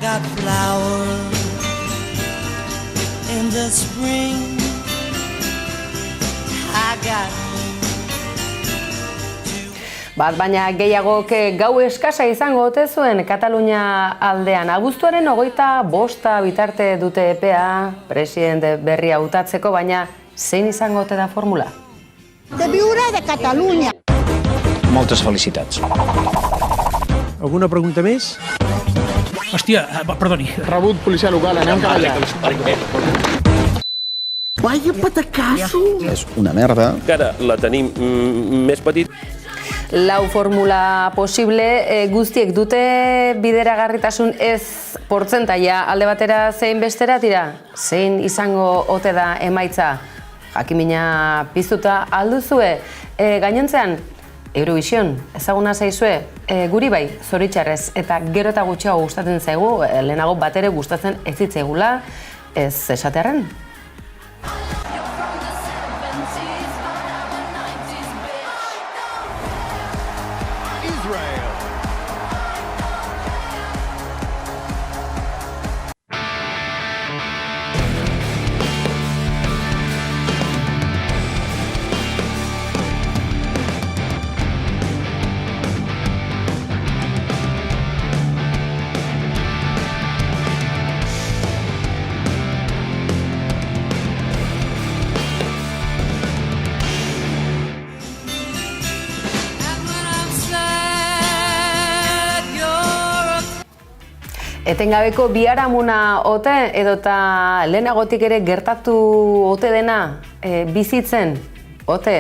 got flowers in the spring. I got baina gehiagok gau eskasa izango ote zuen Katalunia aldean. Abuztuaren 25 bitarte dute epea presidente berria hautatzeko, baina zein izango ote da formula? De viure de Catalunya. Moltes felicitats. Alguna pregunta més? Hòstia, perdoni. Rebut policia local, anem cap allà. Vaya patacasso! És una merda. Encara la tenim més petit. Lau formula posible, guztiek dute bideragarritasun ez portzentaia alde batera zein bestera tira? Zein izango ote da emaitza? Jakimina piztuta alduzue? Gainontzean, Eurovision, ezaguna zaizue, guri bai, zoritxarrez, eta gero eta gutxiago gustatzen zaigu, lehenago batere gustatzen ez zitzaigula, ez esatearren. Etengabeko biharamuna ote edota lehenagotik ere gertatu ote dena bizitzen ote.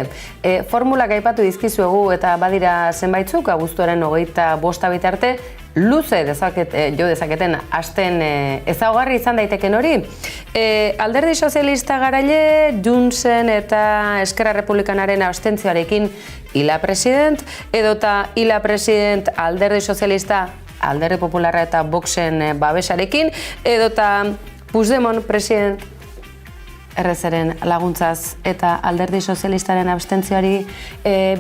Formulak aipatu dizkizuegu eta badira zenbaitzuk abuztuaren 25 bitarte luze jo dezaketen hasten ezaugarri izan daiteken hori. Alderdi sozialista garaile, Juntzen eta Eskerra Republikanaren abstentzioarekin Ila president edota Ila president alderdi sozialista Alderdi Popularra eta Voxen babesarekin, edota Puigdemont president RZ-ren laguntzaz eta Alderdi Sozialistaren abstentzioari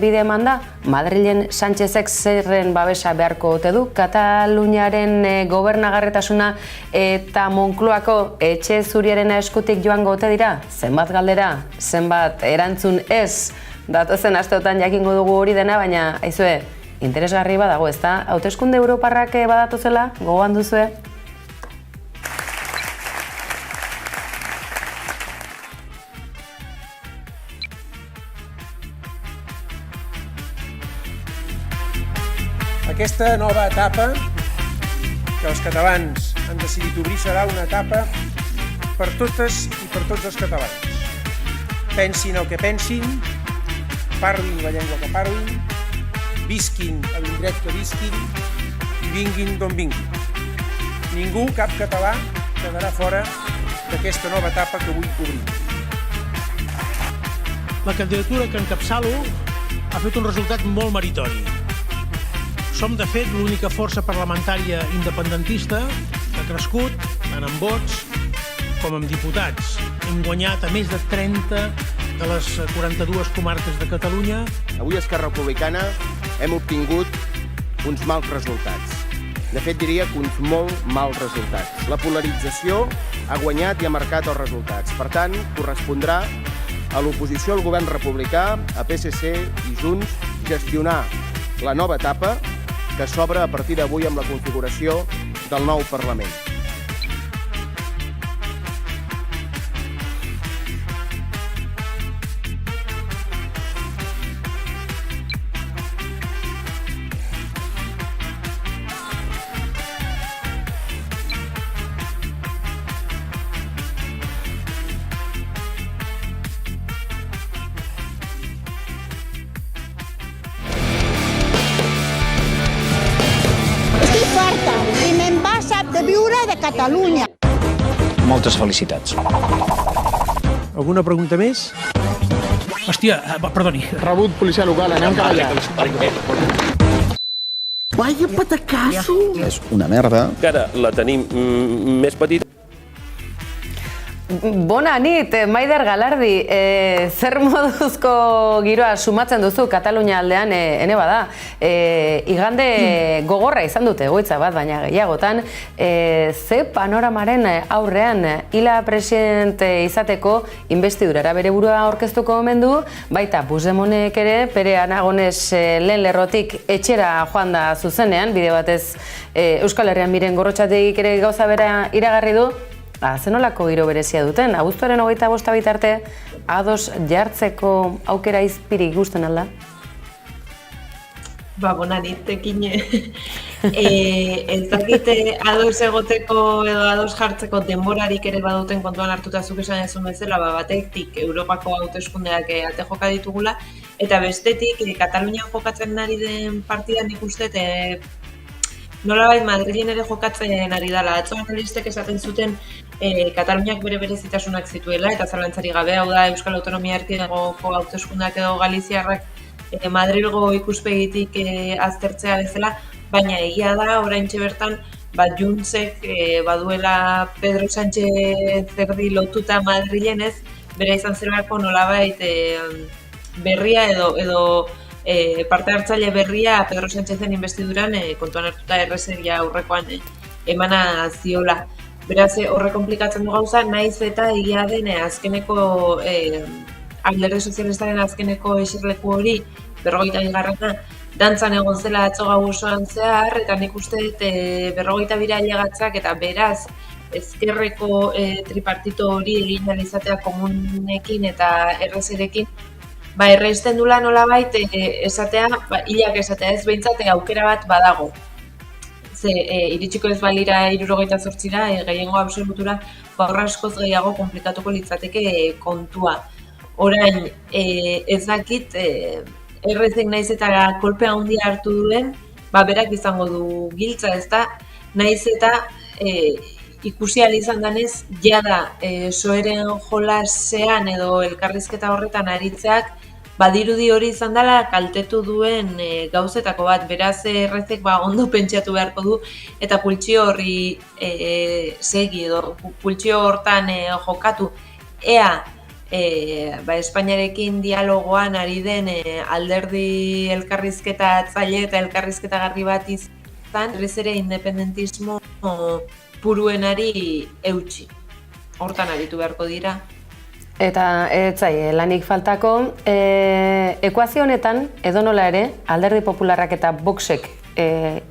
bide eman da. Madrilen Sánchezek zerren babesa beharko ote du, Kataluniaren gobernagarretasuna eta Moncloako etxe zuriaren eskutik joango ote dira? Zenbat galdera, zenbat erantzun ez, datozen asteotan jakingo dugu hori dena, baina aizue, interesgarri badago, ez da? Hauteskunde europarrak badatozela, gogoan duzue? Aquesta nova etapa que els catalans han decidit obrir serà una etapa per totes i per tots els catalans. Pensin el que pensin, parlin la llengua que parlin, visquin a l'indret que visquin i vinguin d'on vinguin. Ningú, cap català, quedarà fora d'aquesta nova etapa que avui obrim. La candidatura que encapçalo ha fet un resultat molt meritori. Som, de fet, l'única força parlamentària independentista que ha crescut tant en vots com en diputats. Hem guanyat a més de 30 de les 42 comarques de Catalunya. Avui Esquerra Republicana hem obtingut uns mals resultats. De fet, diria que uns molt mals resultats. La polarització ha guanyat i ha marcat els resultats. Per tant, correspondrà a l'oposició al govern republicà, a PSC i Junts, gestionar la nova etapa que s'obre a partir d'avui amb la configuració del nou Parlament. De viure de Catalunya. Moltes felicitats. Alguna pregunta més? Hòstia, perdoni. Rebut policia local, anem cap allà. Vaya patacasso! És una merda. Encara la tenim més petita. Bona nit, Maider Galardi, zer moduzko giroa sumatzen duzu Katalunia aldean, ene bada. Igande gogorra izan dute, goitza bat, baina gehiagotan, ze panoramaren aurrean hila presidente izateko investidurara bere burua aurkeztuko omen du, baita Puigdemontek ere, Pere Aragones lehen lerrotik etxera joan da zuzenean, bide batez Euskal Herrian miren Gorrotxategik ere gauza bera iragarri du. Zenolako giro berezia duten, abuztuaren 25 bitarte ados jartzeko aukera izpirik ikusten alda? Bona nitekin ez dakite ados egoteko edo ados jartzeko denborarik ere baduten kontuan hartuta zuk esan ezun bezala, batetik Europako hauteskundeak ate joka ditugula, eta bestetik Katalunian jokatzen ari den partidan ikusten nolabait Madrilen ere jokatzen ari dela. Atzo analistek esaten zuten Kataluniak bere berezitasunak zituela, eta zalantzari gabe, hau da Euskal Autonomia Erkidegoko hauteskundeak edo Galiziarrak Madrilgo ikuspegitik aztertzea bezala, baina egia da, oraintxe bertan, Juntsek baduela Pedro Sánchez erdi lotuta Madrilenez, bera izan zerako nolabait berria edo parte hartzaile berria Pedro Sánchezen investiduran kontuan hartuta errezeria aurrekoan emana ziola. Beraz, horre komplikatzen du gauza, naiz eta egia den azkeneko Alderdi Sozialistaren azkeneko eserleku hori, 40. dantzan egon zela atzo gau osoan zehar, eta nik uste dut 42 ailegatzak eta beraz ezkerreko tripartito hori egin izatea komunekin eta errezerekin, erreizten dula nolabait esatea, hilak esatea ez behintzat aukera bat badago. Ze iritsiko ez balira 78ra, gehiengo absolutura, horra askoz gehiago komplikatuko litzateke kontua. Orain, ez dakit, errezek naiz eta kolpea handia hartu duen, berak izango du giltza, ez da, naiz eta ikusi ahal izan danez, jada soeren jolasean edo elkarrizketa horretan aritzeak, badirudi hori izan dela kaltetu duen gauzetako bat, beraz errezek ondo pentsatu beharko du, eta pultsio horri segi edo pultsio hortan jokatu, ea Espainiarekin dialogoan ari den alderdi elkarrizketa atzaile eta elkarrizketa garri bat izan, berriz ere independentismo puruenari eutsi. Hortan aritu beharko dira. Eta lanik faltako, ekuazio honetan, edonola ere, Alderdi Popularrak eta Voxek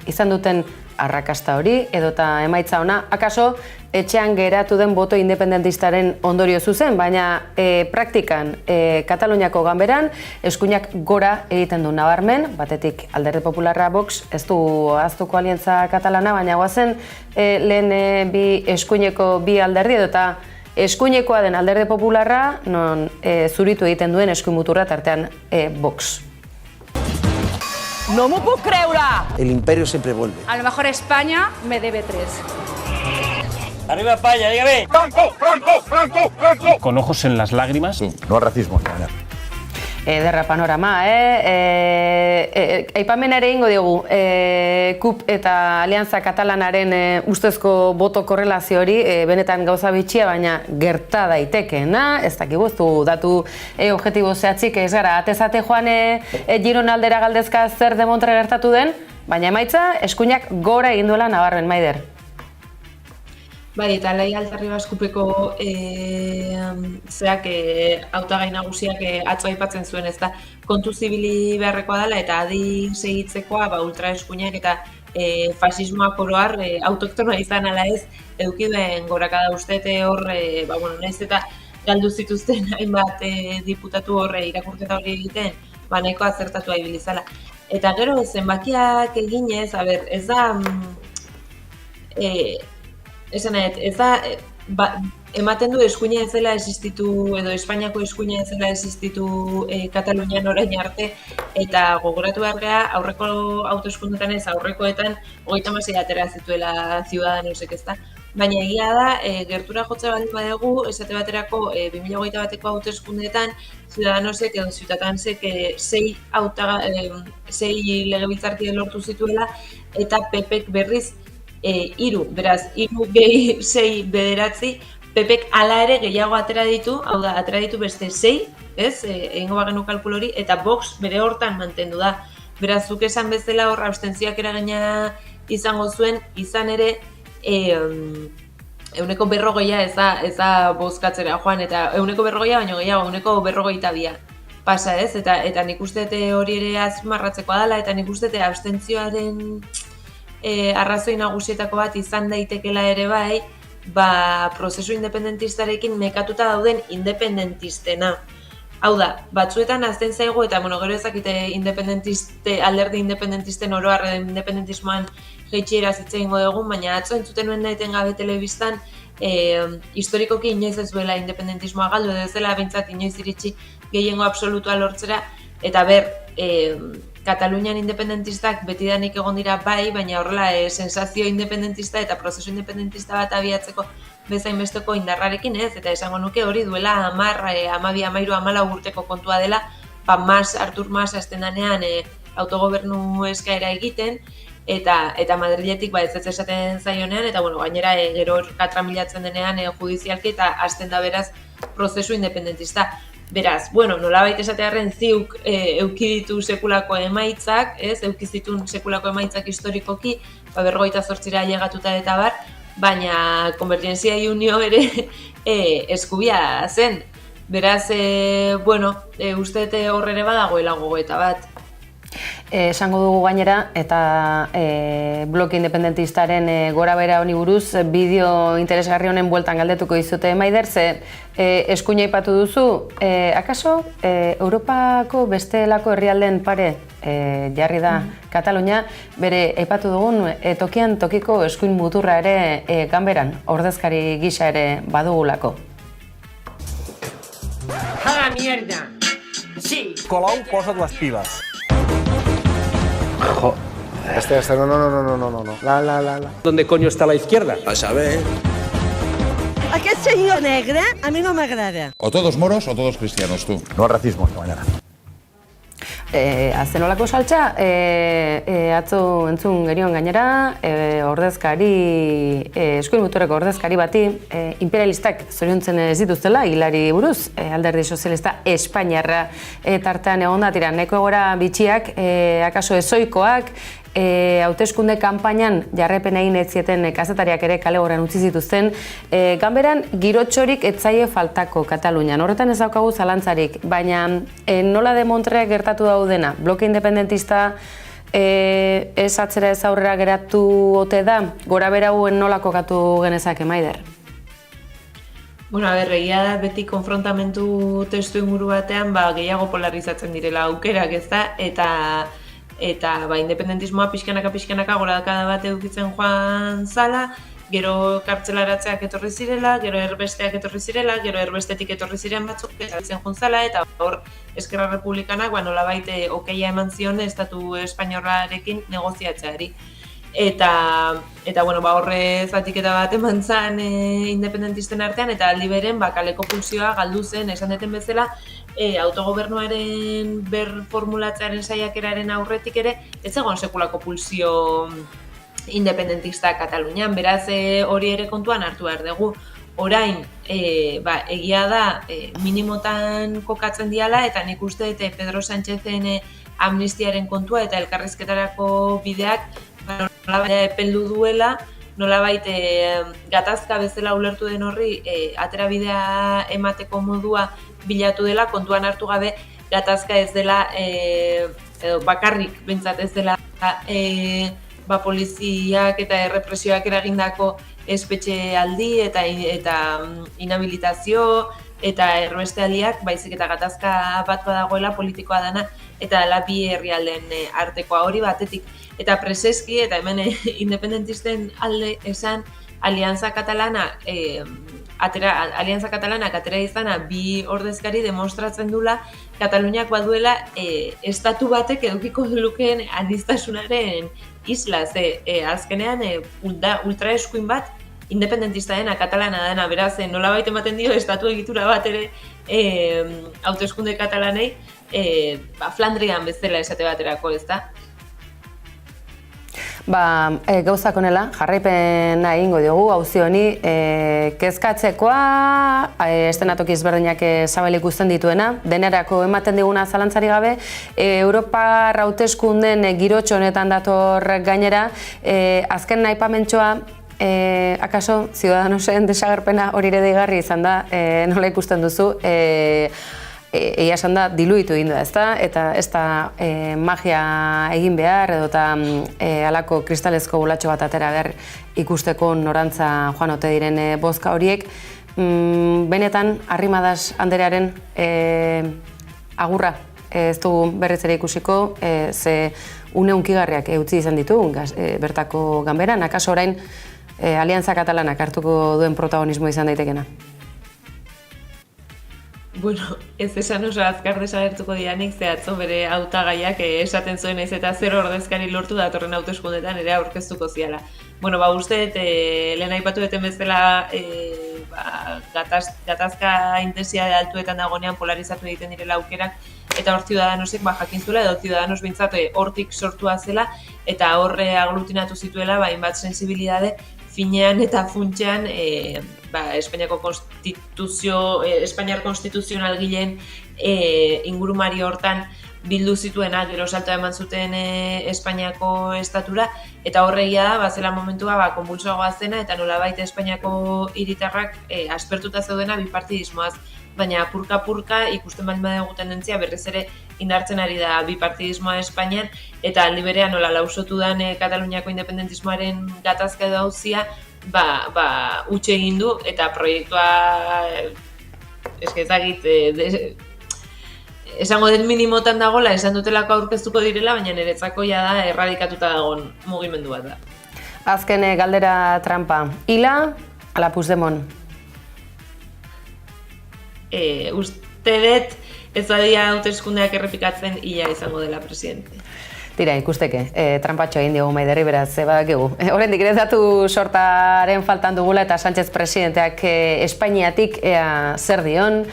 izan duten arrakasta hori, edota emaitza ona, akaso etxean geratu den boto independentistaren ondorio zuzen, baina praktikan Kataluniako ganberan eskuinak gora egiten du nabarmen, batetik Alderdi Popularra Vox, ez du ahaztuko aliantza katalana, baina guazen lehen bi eskuineko bi alderdi edota eskuinekoa den Alderdi Popularra, non zuritu egiten duen eskuin muturra tartean Vox. ¡No me puedo creure! El imperio siempre vuelve. A lo mejor España me debe 3. ¡Arriba España, dígame! ¡Franco, Franco, Franco, Franco! Con ojos en las lágrimas. Sí, no al racismo. Ederra panorama, aipamena ere ingo diogu, KUP eta Aliantza Katalanaren ustezko boto korrelazio hori, benetan gauza bitxia, baina gerta daitekeena, ez dakigu, ez du datu objektibo zehatzik, ez gara, atezate joan Giron aldera galdezka zer demontre gertatu den, baina emaitza, eskuinak gora egin duela nabarmen, Maider. Eta Lai Altarribas-Kupeko zeak hautagai nagusiak atzo aipatzen zuen, ez da, kontu zibili beharrekoa dela eta adi segitzekoa ultraeskuinak eta fasismoak oroar autoktona izan ala ez edukiduen gorakada ustete hor, nahiz eta galdu zituzten hainbat diputatu hor irakurketa hori egiten, nahiko azertatua ibilizala. Eta gero zenbakiak eginez, ez da ez da, ematen du eskuina ez dela existitu, edo Espainiako eskuina ez dela existitu Katalunian orain arte, eta gogoratu behar geha, aurreko hauteskundetan ez, aurrekoetan 36 atera zituela Ciudadanosek, ez da. Baina egia da, gertura jotze baldin badegu, esate baterako 2021ko hauteskundetan Ciudadanosek edo Ciutadansek 6 legebiltzarkide lortu zituela, eta PPek berriz 3, beraz, 3 gehi 6 bederatzi, Pepek hala ere gehiago atera ditu, hau da, atera ditu beste 6, ez, egingo bagenu kalkulu hori, eta Vox bere hortan mantendu da. Beraz, zuk esan bezala hor abstentzioak eragina izango zuen, izan ere, 40% ez da bozkatzera joan, eta 40% baino gehiago, 42 pasa ez, eta nik uste hori ere azpimarratzekoa dela, eta nik uste abstentzioaren arrazoi nagusietako bat izan daitekela ere bai, prozesu independentistarekin nekatuta dauden independentistena. Hau da, batzuetan azten zaigu, eta gero ezakite alderdi independentisten oroar independentismoan jeitxiera zitzen ingo dugun, baina atzo entzuten nuen nahi gabe telebistan, historikoki inoiz ez duela independentismoa galdu, edo ez dela behintzat inoiz iritsi gehiengo absolutua lortzera, eta Katalunian independentistak betidanik egon dira bai, baina horrela sensazio independentista eta prozesu independentista bat abiatzeko bezain besteko indarrarekin ez, eta esango nuke hori duela 10, 12, 13, 14 urteko kontua dela, Artur Mas hasten danean autogobernu eskaera egiten, eta Madriletik ez esaten zaionean, eta gainera gero katramilatzen denean judizialki eta hasten da beraz prozesu independentista. Beraz, nolabait esatearren ziuk euki ditu sekulako emaitzak, euki zitun sekulako emaitzak historikoki, 58ra ailegatuta eta bar, baina Konvergentzia y Unió ere eskubia zen. Beraz, uste horre ere badagoela gogoeta bat. Esango dugu gainera, eta bloke independentistaren gorabehera honi buruz, bideo interesgarri honen bueltan galdetuko dizute Maider, ze eskuina aipatu duzu, akaso Europako bestelako herrialdeen pare jarri da Katalunia, bere aipatu dugun tokian tokiko eskuin muturra ere ganberan, ordezkari gisa ere badugulako. ¡A la mierda! Sí! Colau, posa't les piles. Jo. No. La. ¿Dónde coño está la izquierda? A saber. Aquest senyor negre a mi no m'agrada. O todos moros o todos cristianos, tú. No al racismo esta mañana. Azenolako saltza, atzo entzun genion gainera, ordezkari, eskuin muturreko ordezkari bati, imperialistak zoriontzen ez dituztela, hilari buruz, alderdi sozialista Espainiarra tartean egon datira, nahiko gora bitxiak, akaso ezoikoak, hauteskunde kanpainan jarraipen egin ez zieten kazetariak ere kale goran utzi zituzten, ganberan girotxorik ez zaie faltako Katalunian. Horretan ez daukagu zalantzarik, baina nola de Montreak gertatu daudena, bloke independentista ez atzera ez aurrera geratu ote da, gora bera hauen nola kokatu genezake Maider? Egia da beti konfrontamentu testu inguru batean gehiago polarizatzen direla aukerak, ez da, eta independentismoa pixkanaka gorakada bat edukitzen joan zala, gero kartzelaratzeak etorri zirela, gero erbesteak etorri zirela, gero erbestetik etorri ziren batzuk ezabitzen joan zala, eta hor Eskerra Republikanak nolabait okeia eman zion Estatu Espainiarrarekin negoziatzeari. Eta horre zatiketa bat eman zen independentisten artean, eta aldi beren kaleko pulsioa galdu zen, esan deten bezala, autogobernuaren berformulatzearen saiakeraren aurretik ere, ez egon sekulako pulsio independentista Katalunian, beraz hori ere kontuan hartu behar dugu. Orain, egia da, minimotan kokatzen diala, eta nik uste Pedro Sánchezen amnistiaren kontua eta elkarrizketarako bideak nolabait epeldu duela, nolabait gatazka bezala ulertu den horri atera bidea emateko modua bilatu dela, kontuan hartu gabe gatazka ez dela, edo bakarrik bentsat ez dela poliziak eta errepresioak eragindako espetxe aldi eta inhabilitazio eta erbestealdiak, baizik eta gatazka bat badagoela politikoa dana eta dela bi herrialdeen artekoa hori batetik. Eta preseski, eta hemen independentisten alde esan, Alianza Katalanak atera izana bi ordezkari demostratzen dula Kataluniak baduela estatu batek edukiko lukeen aniztasunaren isla, azkenean ultraeskuin bat independentista dena, katalana dena, beraz nolabait ematen dio estatu egitura bat ere hauteskunde katalanei Flandrian bezala esate baterako, ez da? Gauzak honela, jarraipena egingo diogu auzi honi, kezkatzekoa, estenatoki ezberdinak zabalik ikusten dituena, denerako ematen diguna zalantzari gabe, Europar hauteskunden girotxo honetan dator gainera, azken aipamentxoa, akaso, Ciudadanosen desagerpena hori ere deigarri izan da, nola ikusten duzu, egia esan da, diluitu egin da, ezta? Eta ez da magia egin behar, edota halako kristalezko bulatxo bat atera behar ikusteko norantza joan ote diren bozka horiek. Benetan, Arrimadas Anderearen agurra ez dugu berriz ere ikusiko, ze une hunkigarriak utzi izan ditu bertako ganberan, akaso orain Alianza Katalanak hartuko duen protagonismo izan daitekena. Bueno, ez esan oso azkar desagertuko dianik, ze atzo bere hautagaiak esaten zuen ez eta 0 ordezkari lortu datorren hauteskundetan ere aurkeztuko ziala. Bueno, uste dut, lehen aipatu beten bezala gatazka intensitate altuetan dagoenean polarizatu egiten direla aukerak, eta hor Ciudadanosek jakin zuela, edo Ciudadanos bintzat hortik sortua zela, eta horre aglutinatu zituela hainbat sensibilidade finean eta funtsean Espainiar konstituzionalgileen ingurumari hortan bildu zituena, gero salto eman zuten Espainiako estatura, eta horregia da, zela momentua konbulsoagoa zena, eta nolabait Espainiako hiritarrak aspertuta zeudena bipartidismoaz, baina apurka-apurka ikusten baldin badugu tendentzia berriz ere indartzen ari da bipartidismoa Espainian, eta aldi berean nola lausotu den Kataluniako independentismoaren gatazka edo auzia, utxe egin du, eta proiektua ezagit esango den minimotan dagoela, esan dutelako aurkeztuko direla, baina niretzako da erradikatuta dagoen mugimendu bat da. Azken galdera trampa, Ila ala Puigdemont? Uste dut ez badia hauteskundeak errepikatzen Ila izango dela presidente. Tira, ikusteke, trampatxo egin diogu Maiderri, beraz, badakigu. Oraindik ere datu sortaren faltan dugula eta Sánchez presidenteak Espainiatik zer dion,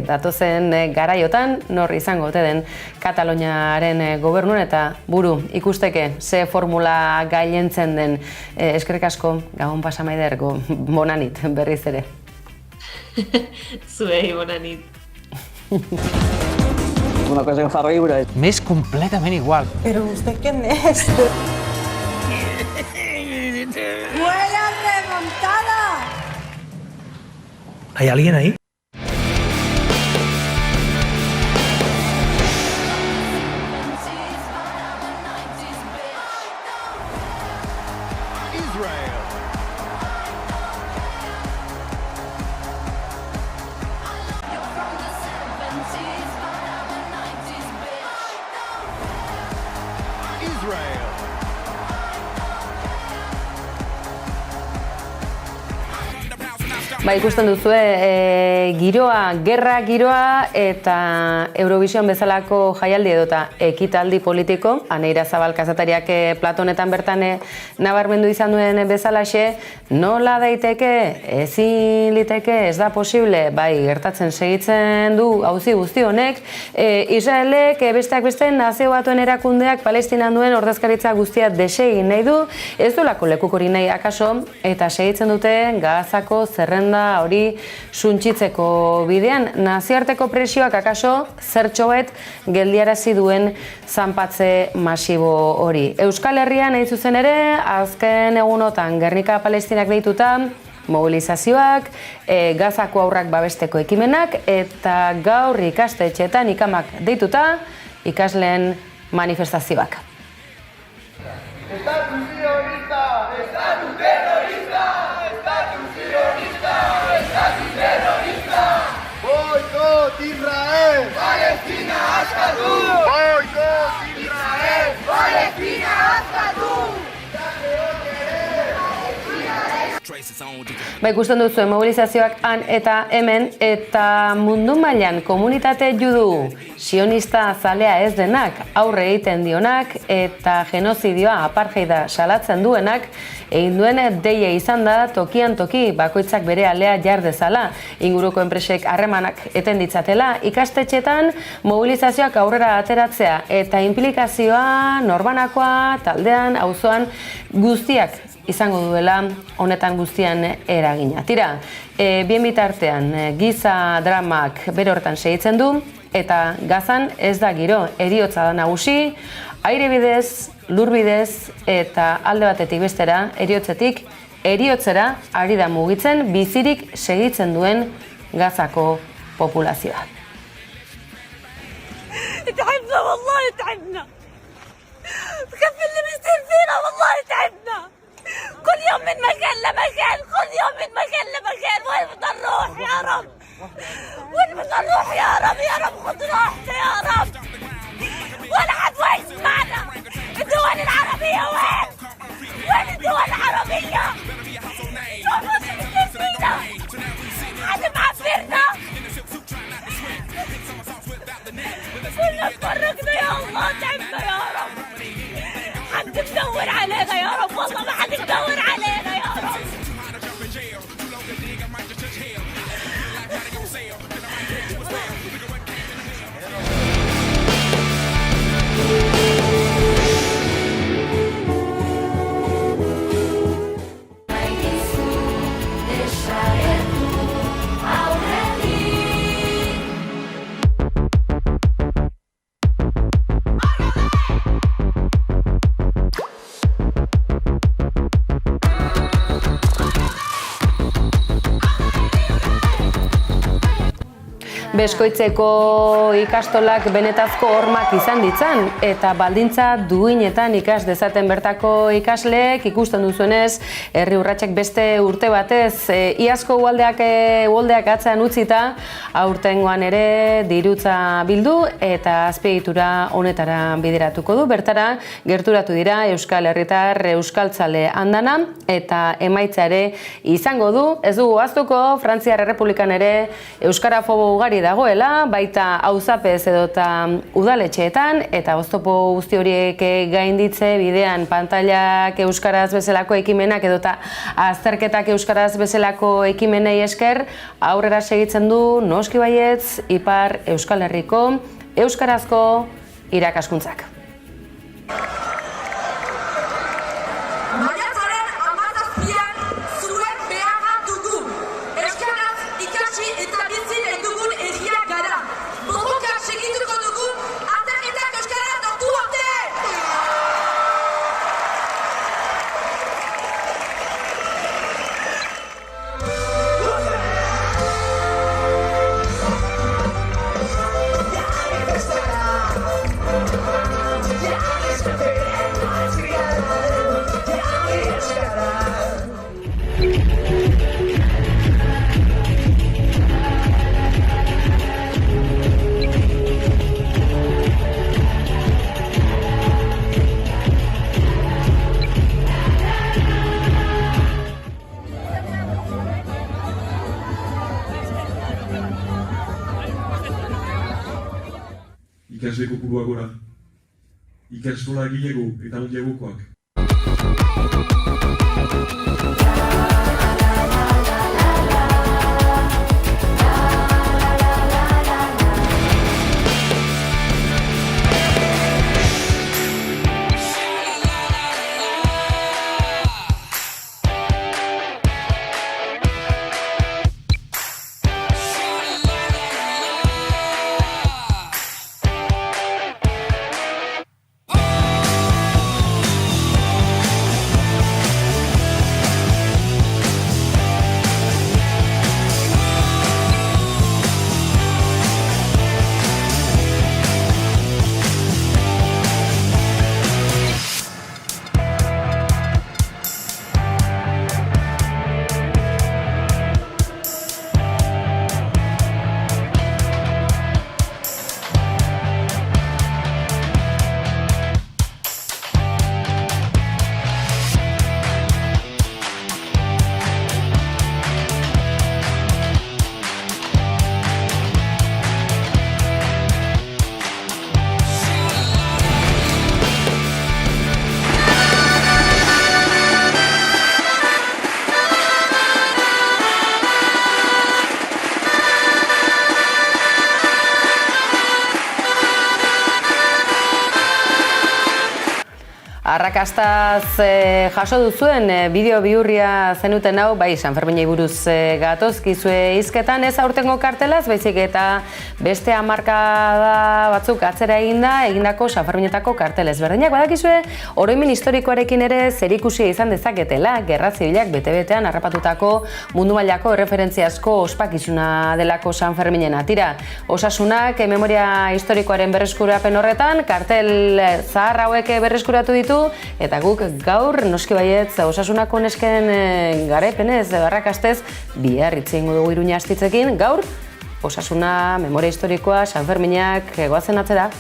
datozen garaiotan, nor izango ote den Kataluniaren gobernuen eta buru ikusteke ze formula gailentzen den. Eskerrik asko, gabon pasa Maider, bonanit berriz ere. Zuei, bonanit. Una cosa que fa riure. M'és completament igual. ¿Pero usted quién es? ¡Buena remontada! ¿Hay alguien ahí? Ikusten duzue, giroa, gerra giroa eta Eurovision bezalako jaialdi edota ekitaldi politiko, Aneira Zabal kazetariak Platonetan bertan nabarmendu izan duen bezalaxe, nola daiteke, ezin liteke, ez da posible, gertatzen segitzen du auzi guzti honek, Israelek besteak beste nazio batuen erakundeak Palestinan duen ordezkaritza guztia desegin nahi du, ez du lako lekuk hori nahi akaso, eta segitzen dute Gazako zerrenda hori suntsitzeko bidean. Nazioarteko presioak akaso zertxoet geldiarazi duen zanpatze masibo hori. Euskal Herrian nahi zuzen ere, azken egunotan Gernika Palestinak deituta, mobilizazioak, Gazako haurrak babesteko ekimenak, eta gaur ikastetxeetan ikamak deituta, ikasleen manifestazioak. Estatu sionista! Estatu terrorista! Estatu sionista! Estatu terrorista! Boikot Israel! Palestina askatu! Boikot Israel! Palestina askatu! Ikusten duzu mobilizazioak han eta hemen, eta mundu mailan komunitate judu sionista zalea ez denak, aurre egiten dionak eta genozidioa apartheida salatzen duenak, egin duen deia izan da tokian toki bakoitzak bere alea jar dezala, inguruko enpresek harremanak eten ditzatela, ikastetxetan mobilizazioak aurrera ateratzea eta implikazioa norbanakoa, taldean, auzoan guztiak izango duela honetan guztian eragina. Tira, bien bitartean giza dramak bere horretan segitzen du eta Gazan ez da giro, heriotza da nagusi, aire bidez, lur bidez eta alde batetik bestera, heriotzetik heriotzera ari da mugitzen bizirik segitzen duen Gazako populazioa. تعبنا والله تعبنا بكفي اللي بيصير فينا والله تعبنا كل يوم من مكان لمكان كل يوم من مكان لمكان وين بدنا نروح يا رب وين بدنا نروح يا رب خذ راحتنا يا رب ولا حد واقف معنا الدول العربية وين الدول العربية شوفوا شو بيصير فينا حد معفرنا كلنا تفرقنا يا الله تعبنا يا رب حد مدور علينا يا رب والله ما حد مدور علينا يا رب Beskoitzeko ikastolak benetazko hormak izan ditzan eta baldintza duinetan ikas dezaten bertako ikasleek ikusten duzuenez herri urratsek beste urte batez iazko uholdeak atzean utzita aurtengoan ere dirutza bildu eta azpiegitura honetara bideratuko du. Bertara gerturatu dira Euskal Herritar euskaltzale andana eta emaitza ere izango du. Ez dugu ahaztuko Frantziar Errepublikan ere euskarafobo ugari dagoela, baita auzapez edota udaletxeetan, eta oztopo guzti horiek gainditze bidean pantailak euskaraz bezalako ekimenak edota azterketak euskaraz bezalako ekimenei esker aurrera segitzen du noski baietz Ipar Euskal Herriko euskarazko irakaskuntzak. Ikasle kopurua gora, ikastola gehiago eta handiagokoak. arrakastaz jaso duzuen bideo bihurria zenuten hau, bai, San Ferminei buruz gatozkizue hizketan, ez aurtengo kartelaz, baizik eta beste hamarkada batzuk atzera egindako San Ferminetako kartel ezberdinak. Badakizue, oroimen historikoarekin ere zerikusia izan dezaketela, gerra zibilak bete-betean harrapatutako mundu mailako erreferentziazko ospakizuna delako San Ferminena. Tira, Osasunak memoria historikoaren berreskurapen horretan, kartel zahar hauek berreskuratu ditu, eta guk gaur, noski baietz, Osasunako nesken garaipenez, arrakastez, bihar hitz egingo dugu Iruña Astitzekin, gaur, Osasuna, memoria historikoa, San Ferminak, goazen atzera.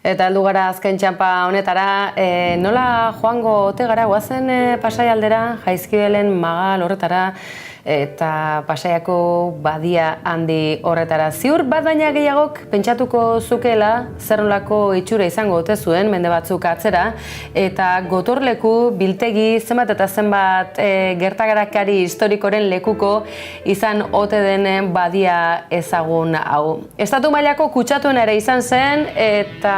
Eta heldu gara azken txanpa honetara, nola joango ote gara, goazen Pasai aldera, Jaizkibelen Magal horretara, eta Pasaiako badia handi horretara. Ziur bat baina gehiagok pentsatuko zukela zer nolako itxura izango ote zuen, mende batzuk atzera, eta gotorleku, biltegi, zenbat eta zenbat gertagarakari historikoren lekuko izan ote denen badia ezagun hau. Estatu mailako kutsatuena ere izan zen, eta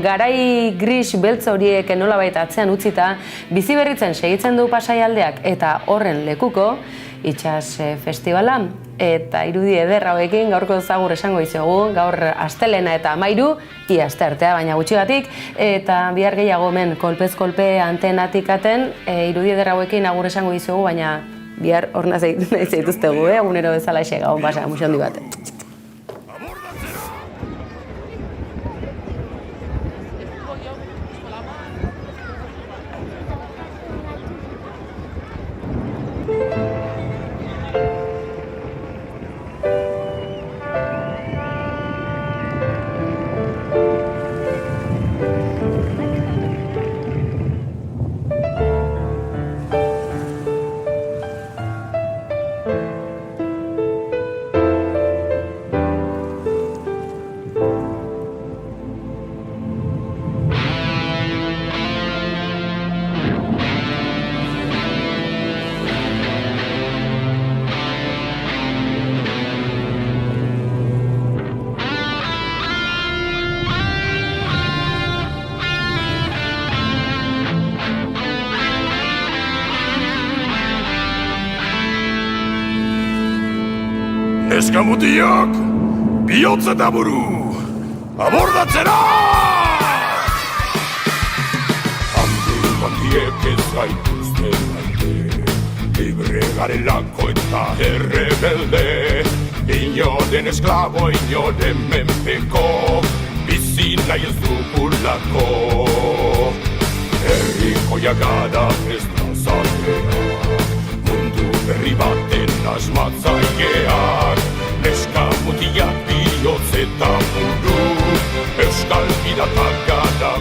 garai gris beltz horiek nolabait atzean utzita, bizi berritzen segitzen du Pasai aldeak, eta horren lekuko, Itsas festivala, eta irudi eder hauekin gaurko zagur esango izugu, gaur astelena eta 13, ia asteartea baina gutxigatik, eta bihar gehiago hemen kolpez kolpe antenatik aten, irudi eder hauekin agur esango izugu, baina bihar hor nahi zaituztegu, egunero bezala xega, hon basa, muxondi bat. Eskamutiak, bihotz eta buru, abordatzera! Handiek ez gaituzte maite, libre garelako eta errebelde, inoren esklabo, inoren menpeko, bizi nahi ez dugulako. Herriko jagada ez da zatea, mundu berri baten asmatzaileak, Eskamutiak bihotz eta buru, Euskal Piratak gara